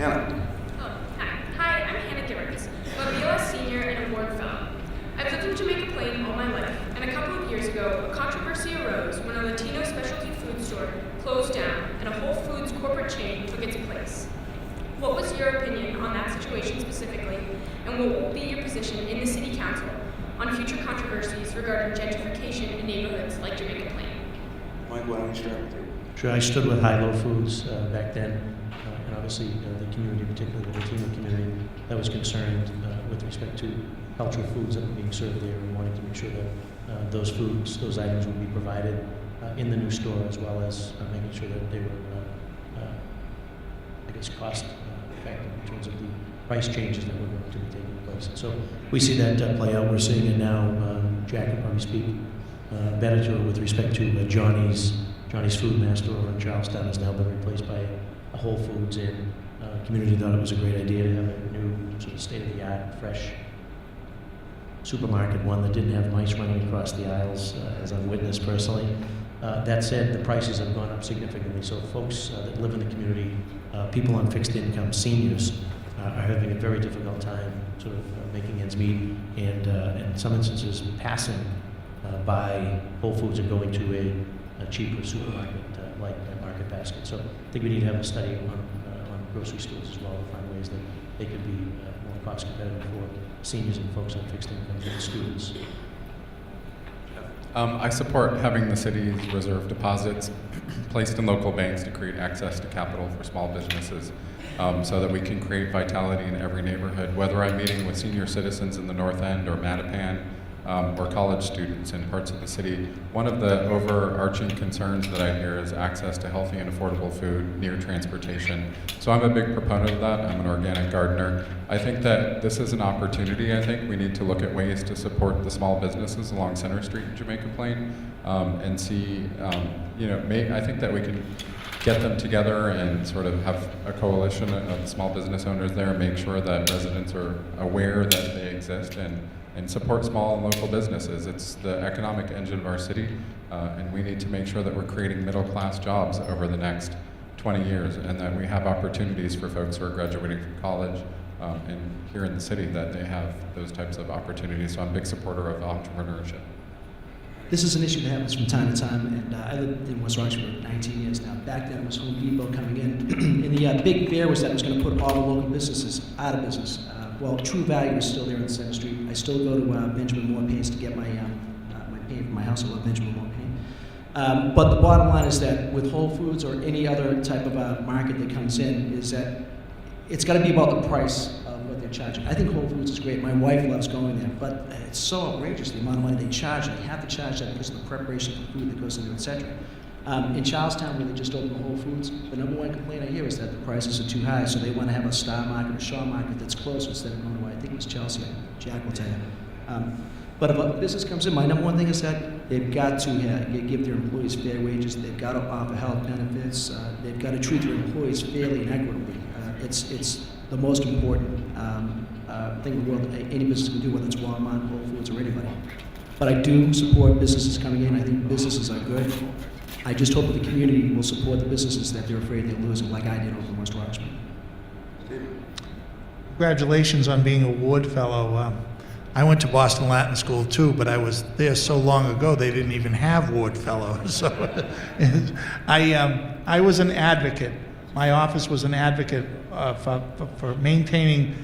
Hannah. Hi, I'm Hanna Givertz. I'm a BOS senior and a board fellow. I've lived in Jamaica Plain all my life, and a couple of years ago, a controversy arose when a Latino specialty food store closed down and a Whole Foods corporate chain took its place. What was your opinion on that situation specifically, and what will be your position in the City Council on future controversies regarding gentrification in neighborhoods like Jamaica Plain? Mike, why don't you start with you? Sure, I stood with High-Low Foods back then, and obviously the community, particularly the Latino community, that was concerned with respect to cultural foods that were being served there, and wanting to make sure that those foods, those items would be provided in the new store, as well as making sure that they were, cost effective in terms of the price changes that were going to be taking place. And so we see that play out. We're seeing it now. Jack will probably speak better to it with respect to Johnny's Food Master over in Charlestown has now been replaced by a Whole Foods, and the community thought it was a great idea to have a new sort of state-of-the-art, fresh supermarket, one that didn't have mice running across the aisles, as I've witnessed personally. That said, the prices have gone up significantly, so folks that live in the community, people on fixed income, seniors, are having a very difficult time sort of making ends meet, and in some instances passing by Whole Foods and going to a cheaper supermarket like Market Basket. So I think we need to have a study on grocery stores as well to find ways that they could be more cost competitive for seniors and folks on fixed incomes and students. I support having the city's reserve deposits placed in local banks to create access to capital for small businesses, so that we can create vitality in every neighborhood, whether I'm meeting with senior citizens in the North End or Mattapan, or college students in parts of the city. One of the overarching concerns that I hear is access to healthy and affordable food near transportation. So I'm a big proponent of that. I'm an organic gardener. I think that this is an opportunity. I think we need to look at ways to support the small businesses along Center Street in Jamaica Plain, and see, I think that we can get them together and sort of have a coalition of small business owners there, make sure that residents are aware that they exist, and support small and local businesses. It's the economic engine of our city, and we need to make sure that we're creating middle-class jobs over the next 20 years, and that we have opportunities for folks who are graduating from college and here in the city, that they have those types of opportunities. So I'm a big supporter of entrepreneurship. This is an issue that happens from time to time, and I lived in West Roxbury for 19 years now. Back then it was Home Depot coming in, and the big fear was that it was going to put all the local businesses out of business. Well, True Value is still there on Center Street. I still go to Benjamin Moore Paints to get my paint for my house. I love Benjamin Moore Paint. But the bottom line is that with Whole Foods or any other type of market that comes in, is that it's got to be about the price of what they're charging. I think Whole Foods is great. My wife loves going there, but it's so outrageous the amount of money they charge. They have to charge that because of the preparation of the food that goes into it, etc. In Charlestown, where they just opened the Whole Foods, the number one complaint I hear is that the prices are too high, so they want to have a Star Market or Shaw Market that's closer instead of going to, I think it was Chelsea. Jack will tell you. But if a business comes in, my number one thing is that they've got to give their employees fair wages. They've got to offer health benefits. They've got to treat their employees fairly and equitably. It's the most important thing in the world that any business can do, whether it's Walmart, Whole Foods, or anybody. But I do support businesses coming in. I think businesses are good. I just hope that the community will support the businesses that they're afraid they're losing, like I did over in West Roxbury. Congratulations on being a Ward Fellow. I went to Boston Latin School too, but I was there so long ago they didn't even have Ward Fellows. So I was an advocate. My office was an advocate for maintaining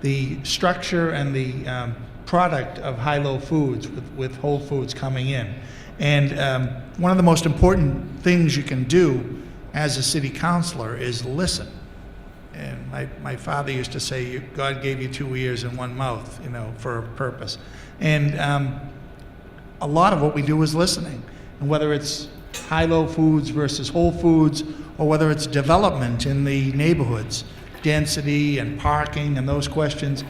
the structure and the product of High-Low Foods with Whole Foods coming in. And one of the most important things you can do as a city councilor is listen. And my father used to say, God gave you 2 ears and 1 mouth, for a purpose. And a lot of what we do is listening. And whether it's High-Low Foods versus Whole Foods, or whether it's development in the neighborhoods, density and parking and those questions,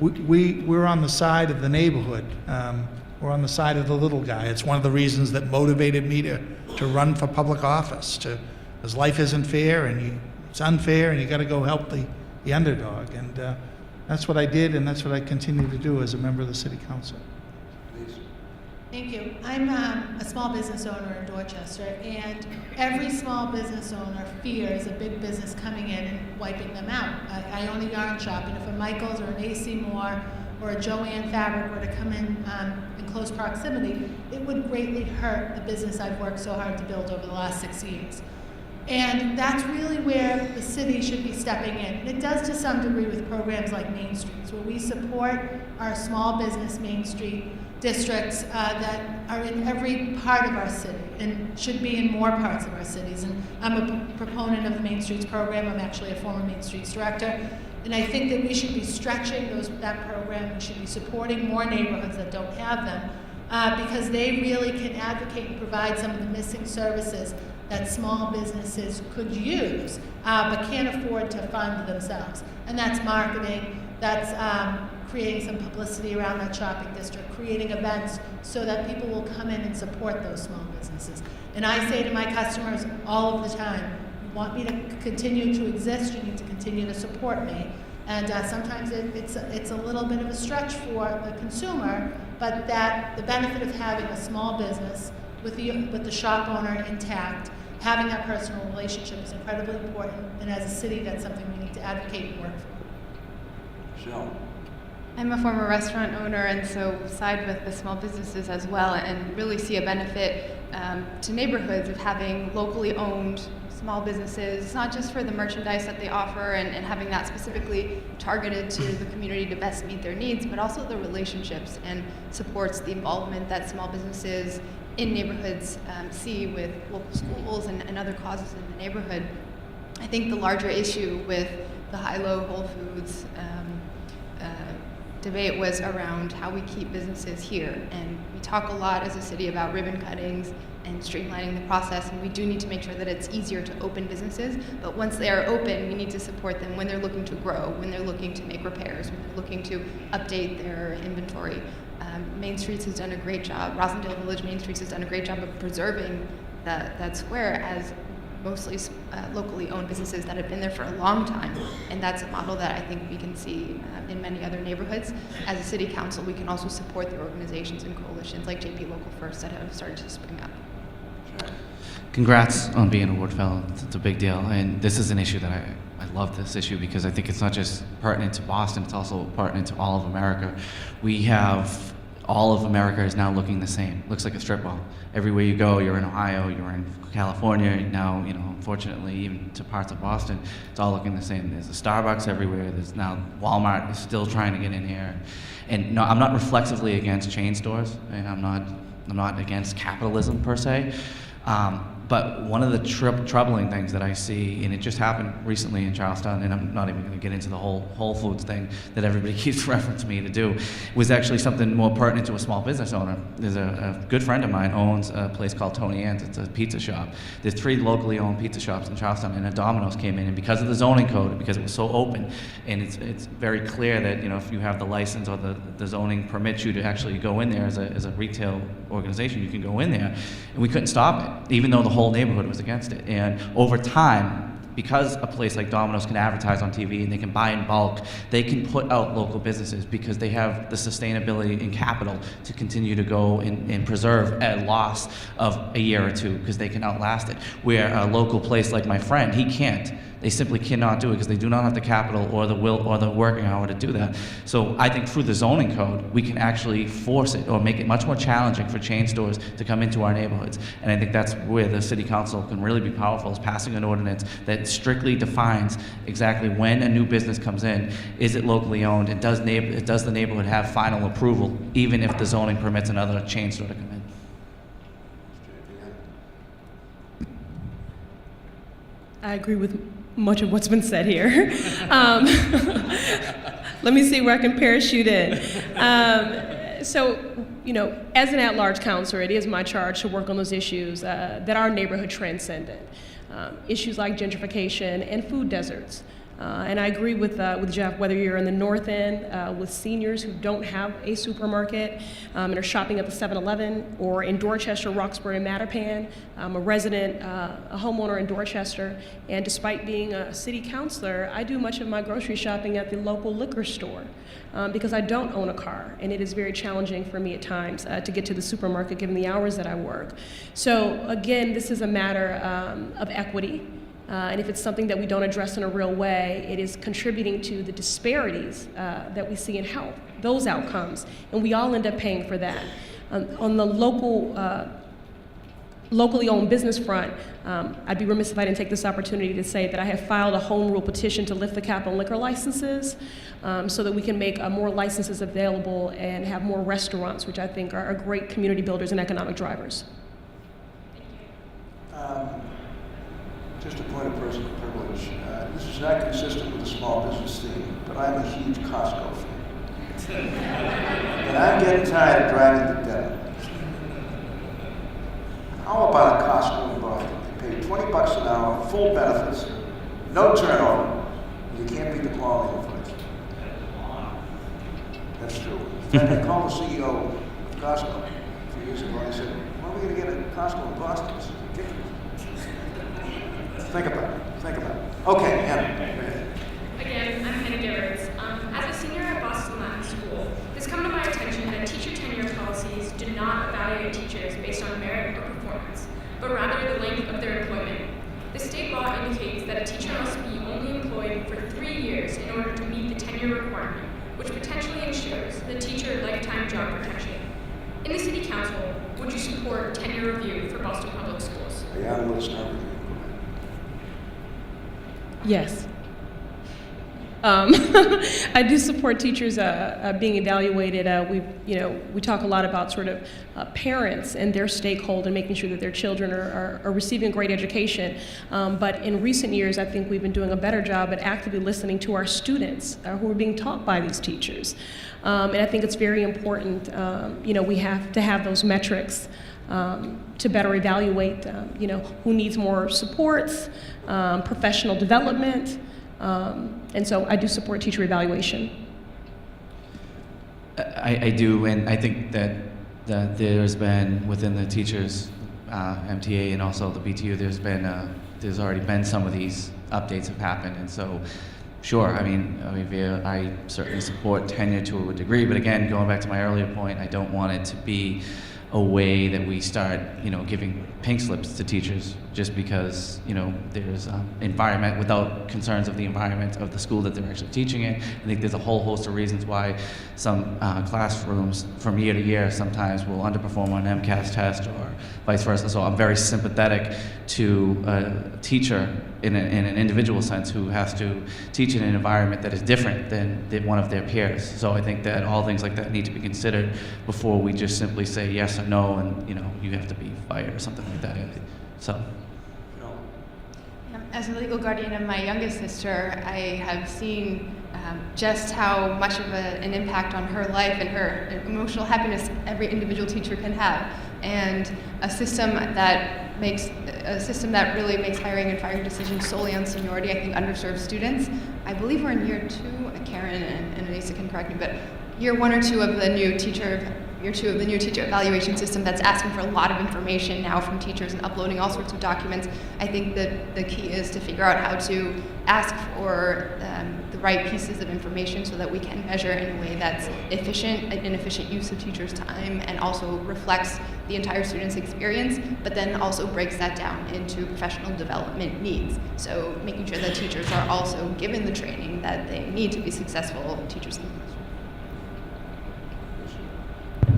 we're on the side of the neighborhood. We're on the side of the little guy. It's one of the reasons that motivated me to run for public office, because life isn't fair and it's unfair and you got to go help the underdog. And that's what I did, and that's what I continue to do as a member of the city council. Please. Thank you. I'm a small business owner in Dorchester, and every small business owner fears a big business coming in and wiping them out. I own a yarn shop, and if a Michaels or an AC Moore or a Joanne Fabric were to come in close proximity, it would greatly hurt the business I've worked so hard to build over the last 6 years. And that's really where the city should be stepping in. And it does to some degree with programs like Main Streets, where we support our small business Main Street districts that are in every part of our city and should be in more parts of our cities. And I'm a proponent of the Main Streets program. I'm actually a former Main Streets director. And I think that we should be stretching that program. We should be supporting more neighborhoods that don't have them because they really can advocate and provide some of the missing services that small businesses could use but can't afford to fund themselves. And that's marketing, that's creating some publicity around that shopping district, creating events so that people will come in and support those small businesses. And I say to my customers all of the time, you want me to continue to exist, you need to continue to support me. And sometimes it's a little bit of a stretch for the consumer, but that the benefit of having a small business with the shop owner intact, having that personal relationship is incredibly important, and as a city, that's something we need to advocate and work for. Michelle. I'm a former restaurant owner, and so side with the small businesses as well, and really see a benefit to neighborhoods of having locally owned small businesses, not just for the merchandise that they offer and having that specifically targeted to the community to best meet their needs, but also the relationships and supports the involvement that small businesses in neighborhoods see with local schools and other causes in the neighborhood. I think the larger issue with the high-low Whole Foods debate was around how we keep businesses here. And we talk a lot as a city about ribbon cuttings and streamlining the process, and we do need to make sure that it's easier to open businesses, but once they are open, we need to support them when they're looking to grow, when they're looking to make repairs, when they're looking to update their inventory. Main Streets has done a great job, Rosendale Village Main Streets has done a great job of preserving that square as mostly locally owned businesses that have been there for a long time, and that's a model that I think we can see in many other neighborhoods. As a city council, we can also support the organizations and coalitions like JP Local First that have started to spring up. Congrats on being a ward fellow. It's a big deal, and this is an issue that I love this issue because I think it's not just pertinent to Boston, it's also pertinent to all of America. We have all of America is now looking the same. Looks like a strip mall. Everywhere you go, you're in Ohio, you're in California, now, unfortunately, even to parts of Boston, it's all looking the same. There's a Starbucks everywhere. There's now Walmart is still trying to get in here. And no, I'm not reflexively against chain stores, and I'm not against capitalism per se. But one of the troubling things that I see, and it just happened recently in Charlestown, and I'm not even going to get into the whole Whole Foods thing that everybody keeps referencing me to do, was actually something more pertinent to a small business owner. There's a good friend of mine owns a place called Tony Ann's. It's a pizza shop. There's 3 locally owned pizza shops in Charlestown, and a Domino's came in, and because of the zoning code, because it was so open, and it's very clear that if you have the license or the zoning permits you to actually go in there as a retail organization, you can go in there, and we couldn't stop it, even though the whole neighborhood was against it. And over time, because a place like Domino's can advertise on TV and they can buy in bulk, they can put out local businesses because they have the sustainability and capital to continue to go and preserve a loss of a year or two because they can outlast it. Where a local place like my friend, he can't. They simply cannot do it because they do not have the capital or the will or the working hour to do that. So I think through the zoning code, we can actually force it or make it much more challenging for chain stores to come into our neighborhoods. And I think that's where the city council can really be powerful, is passing an ordinance that strictly defines exactly when a new business comes in, is it locally owned, and does the neighborhood have final approval, even if the zoning permits another chain store to come in. I agree with much of what's been said here. Let me see where I can parachute in. So, as an at-large counselor, it is my charge to work on those issues that are neighborhood transcendent. Issues like gentrification and food deserts. And I agree with Jeff, whether you're in the North End with seniors who don't have a supermarket and are shopping at the 7-Eleven, or in Dorchester, Roxbury, and Mattapan. I'm a resident, a homeowner in Dorchester, and despite being a city councilor, I do much of my grocery shopping at the local liquor store because I don't own a car, and it is very challenging for me at times to get to the supermarket given the hours that I work. So again, this is a matter of equity. And if it's something that we don't address in a real way, it is contributing to the disparities that we see in health, those outcomes, and we all end up paying for that. On the locally owned business front, I'd be remiss if I didn't take this opportunity to say that I have filed a home rule petition to lift the cap on liquor licenses so that we can make more licenses available and have more restaurants, which I think are great community builders and economic drivers. Just a point of personal privilege. This is not consistent with the small business theme, but I'm a huge Costco fan. And I'm getting tired of driving to Denver. How about a Costco in Boston? They pay $20 an hour, full benefits, no turnover. You can't beat the quality of the place. That's true. In fact, I called the CEO of Costco a few years ago and I said, when are we going to get a Costco in Boston? This is ridiculous. Think about it. Think about it. Okay, Anna. Again, I'm Hanna Givertz. As a senior at Boston Latin School, it's come to my attention that teacher tenure policies do not evaluate teachers based on merit or performance, but rather the length of their employment. The state law indicates that a teacher must be only employed for 3 years in order to meet the tenure requirement, which potentially ensures the teacher lifetime job protection. In the City Council, would you support tenure review for Boston Public Schools? Ayanna, let's start with you. Yes. I do support teachers being evaluated. We talk a lot about sort of parents and their stakeholder and making sure that their children are receiving a great education. But in recent years, I think we've been doing a better job at actively listening to our students who are being taught by these teachers. And I think it's very important, we have to have those metrics to better evaluate, who needs more supports, professional development, and so I do support teacher evaluation. I do, and I think that there's been within the teachers, MTA, and also the BTU, there's already been some of these updates have happened, and so. Sure, I certainly support tenure to a degree, but again, going back to my earlier point, I don't want it to be a way that we start, giving pink slips to teachers just because, there's environment without concerns of the environment of the school that they're actually teaching in. I think there's a whole host of reasons why some classrooms from year to year sometimes will underperform on an MCAS test or vice versa. So I'm very sympathetic to a teacher in an individual sense who has to teach in an environment that is different than one of their peers. So I think that all things like that need to be considered before we just simply say yes or no and you have to be fired or something like that. So. As a legal guardian of my youngest sister, I have seen just how much of an impact on her life and her emotional happiness every individual teacher can have. And a system that really makes hiring and firing decisions solely on seniority, I think underserves students. I believe we're in year 2, Karen and Annissa can correct me, but year 1 or 2 of the new teacher evaluation system that's asking for a lot of information now from teachers and uploading all sorts of documents. I think that the key is to figure out how to ask for the right pieces of information so that we can measure in a way that's efficient, an efficient use of teachers' time, and also reflects the entire student's experience, but then also breaks that down into professional development needs. So making sure that teachers are also given the training that they need to be successful teachers in the classroom.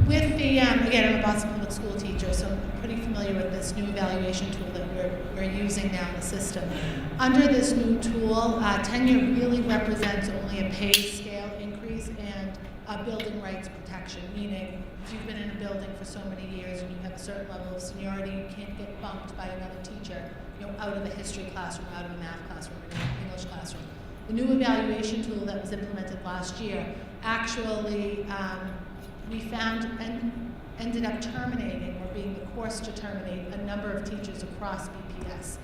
With the, again, I'm a Boston Public School teacher, so I'm pretty familiar with this new evaluation tool that we're using now in the system. Under this new tool, tenure really represents only a pay scale increase and a building rights protection, meaning if you've been in a building for so many years and you have a certain level of seniority, you can't get bumped by another teacher, out of a history classroom, out of a math classroom, or an English classroom. The new evaluation tool that was implemented last year actually we found and ended up terminating or being the course to terminate a number of teachers across BPS.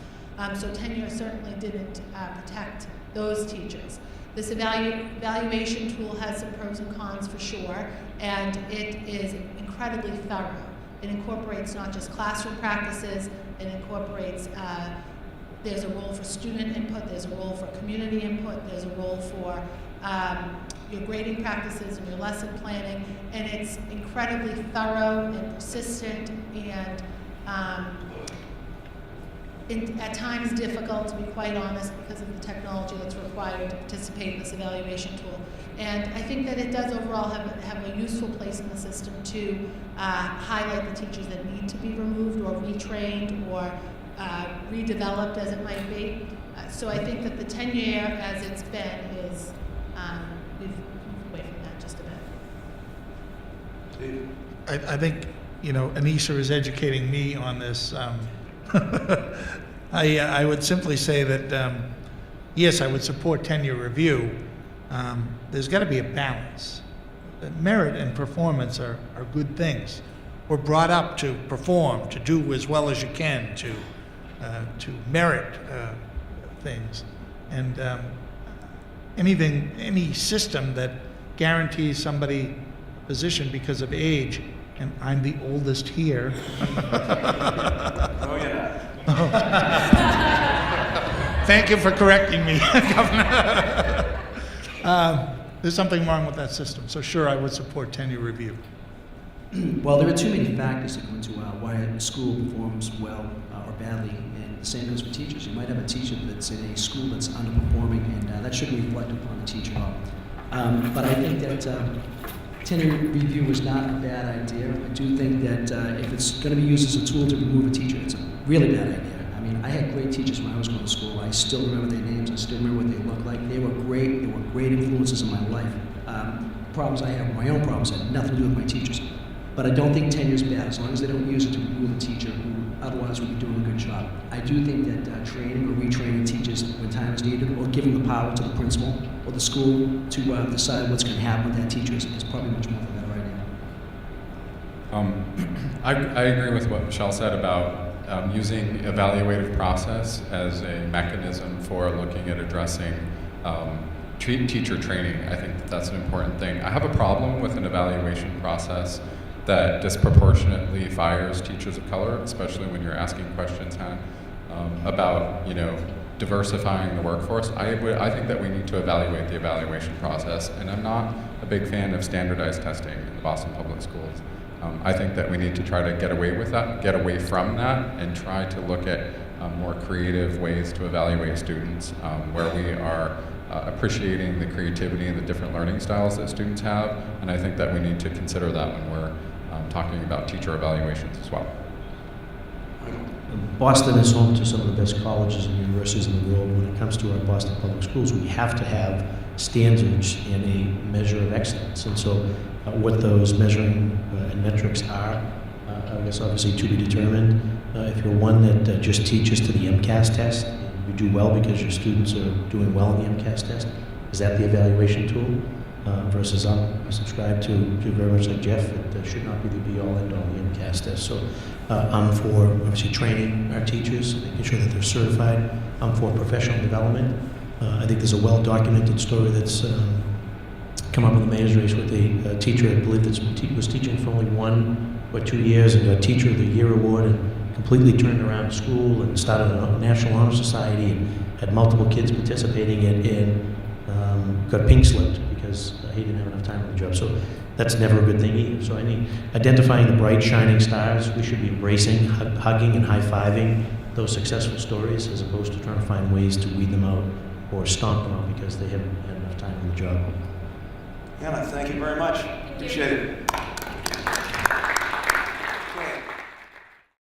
So tenure certainly didn't protect those teachers. This evaluation tool has some pros and cons for sure, and it is incredibly thorough. It incorporates not just classroom practices, it incorporates, there's a role for student input, there's a role for community input, there's a role for your grading practices and your lesson planning, and it's incredibly thorough and persistent and at times difficult, to be quite honest, because of the technology that's required to participate in this evaluation tool. And I think that it does overall have a useful place in the system to highlight the teachers that need to be removed or retrained or redeveloped, as it might be. So I think that the tenure as it's been is, we've moved away from that just a bit. Steve? I think, Annissa is educating me on this. I would simply say that, yes, I would support tenure review. There's got to be a balance. Merit and performance are good things. We're brought up to perform, to do as well as you can, to merit things. And any system that guarantees somebody a position because of age, and I'm the oldest here. Oh, yeah. Thank you for correcting me, Governor. There's something wrong with that system. So sure, I would support tenure review. Well, there are too many factors that go into why a school performs well or badly, and the same goes for teachers. You might have a teacher that's in a school that's underperforming, and that shouldn't reflect upon the teacher at all. But I think that tenure review is not a bad idea. I do think that if it's going to be used as a tool to remove a teacher, it's a really bad idea. I mean, I had great teachers when I was going to school. I still remember their names. I still remember what they looked like. They were great. They were great influences in my life. Problems I have, my own problems, had nothing to do with my teachers. But I don't think tenure is bad as long as they don't use it to remove a teacher who otherwise would be doing a good job. I do think that training or retraining teachers when time is needed, or giving the power to the principal or the school to decide what's going to happen with that teacher is probably much more of a better idea. I agree with what Michelle said about using evaluative process as a mechanism for looking at addressing teacher training. I think that's an important thing. I have a problem with an evaluation process that disproportionately fires teachers of color, especially when you're asking questions, Hannah, about diversifying the workforce. I think that we need to evaluate the evaluation process, and I'm not a big fan of standardized testing in the Boston Public Schools. I think that we need to try to get away from that, and try to look at more creative ways to evaluate students, where we are appreciating the creativity and the different learning styles that students have, and I think that we need to consider that when we're talking about teacher evaluations as well. Boston is home to some of the best colleges and universities in the world. When it comes to our Boston Public Schools, we have to have standards and a measure of excellence. And so what those measuring and metrics are, I guess obviously to be determined. If you're one that just teaches to the MCAS test, and you do well because your students are doing well in the MCAS test, is that the evaluation tool? Versus I subscribe to very much like Jeff, it should not be the be-all, end-all, the MCAS test. So I'm for obviously training our teachers, making sure that they're certified. I'm for professional development. I think there's a well-documented story that's come up in the mayor's race with a teacher, I believe, that was teaching for only 1 or 2 years and got a Teacher of the Year award and completely turned around school and started a National Honor Society and had multiple kids participating in got pink slipped because he didn't have enough time on the job. So that's never a good thing either. So identifying the bright, shining stars, we should be embracing, hugging and high-fiving those successful stories as opposed to trying to find ways to weed them out or stomp them out because they haven't had enough time on the job. Anna, thank you very much. Appreciate it.